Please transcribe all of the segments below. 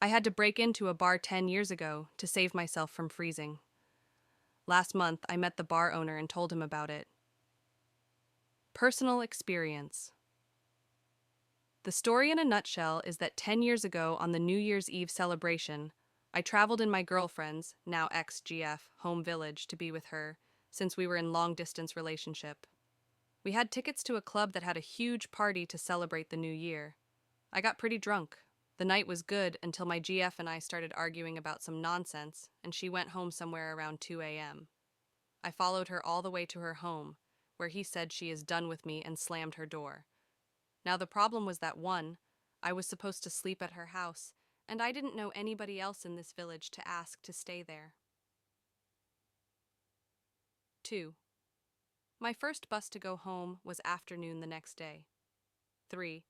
I had to break into a bar 10 years ago to save myself from freezing. Last month, I met the bar owner and told him about it. Personal experience. The story in a nutshell is that 10 years ago on the New Year's Eve celebration, I traveled in my girlfriend's, now ex-GF, home village to be with her, since we were in long-distance relationship. We had tickets to a club that had a huge party to celebrate the new year. I got pretty drunk. The night was good until my GF and I started arguing about some nonsense, and she went home somewhere around 2 a.m. I followed her all the way to her home, where he said she is done with me and slammed her door. Now the problem was that 1, I was supposed to sleep at her house, and I didn't know anybody else in this village to ask to stay there. 2, my first bus to go home was afternoon the next day. 3,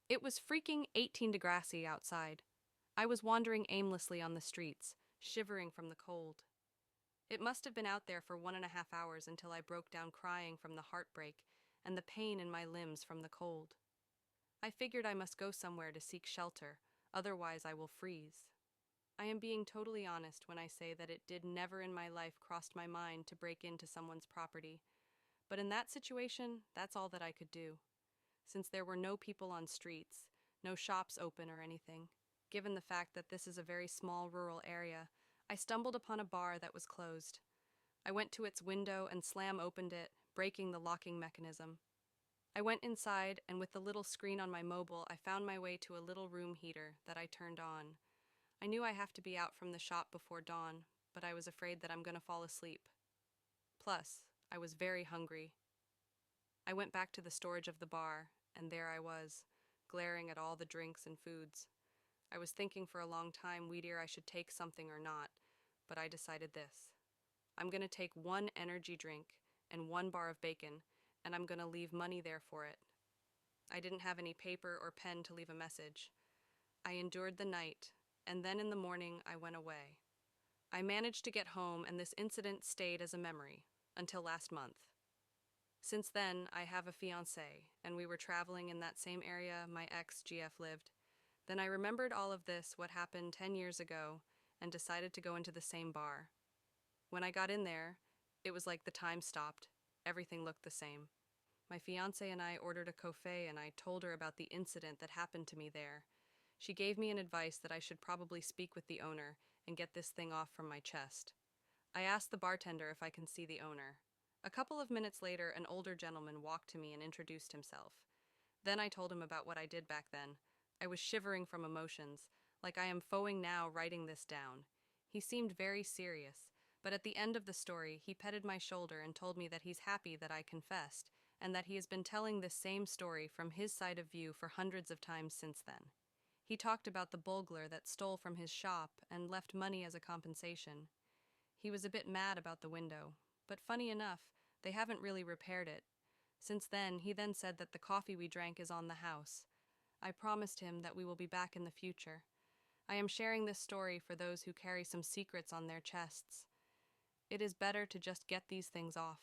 it was freaking 18 degrees outside. I was wandering aimlessly on the streets, shivering from the cold. It must have been out there for 1.5 hours until I broke down crying from the heartbreak and the pain in my limbs from the cold. I figured I must go somewhere to seek shelter, otherwise I will freeze. I am being totally honest when I say that it did never in my life crossed my mind to break into someone's property, but in that situation, that's all that I could do. Since there were no people on streets, no shops open or anything, given the fact that this is a very small rural area, I stumbled upon a bar that was closed. I went to its window and opened it, breaking the locking mechanism. I went inside, and with the little screen on my mobile, I found my way to a little room heater that I turned on. I knew I have to be out from the shop before dawn, but I was afraid that I'm going to fall asleep. Plus, I was very hungry. I went back to the storage of the bar, and there I was, glaring at all the drinks and foods. I was thinking for a long time whether I should take something or not, but I decided this. I'm going to take 1 energy drink and 1 bar of bacon, and I'm going to leave money there for it. I didn't have any paper or pen to leave a message. I endured the night, and then in the morning I went away. I managed to get home, and this incident stayed as a memory, until last month. Since then, I have a fiancé, and we were traveling in that same area my ex-GF lived. Then I remembered all of this, what happened 10 years ago, and decided to go into the same bar. When I got in there, it was like the time stopped. Everything looked the same. My fiancé and I ordered a coffee, and I told her about the incident that happened to me there. She gave me an advice that I should probably speak with the owner and get this thing off from my chest. I asked the bartender if I can see the owner. A couple of minutes later, an older gentleman walked to me and introduced himself. Then I told him about what I did back then. I was shivering from emotions, like I am foaming now writing this down. He seemed very serious, but at the end of the story, he petted my shoulder and told me that he's happy that I confessed, and that he has been telling this same story from his side of view for hundreds of times since then. He talked about the burglar that stole from his shop and left money as a compensation. He was a bit mad about the window, but funny enough, they haven't really repaired it. Since then, he then said that the coffee we drank is on the house. I promised him that we will be back in the future. I am sharing this story for those who carry some secrets on their chests. It is better to just get these things off.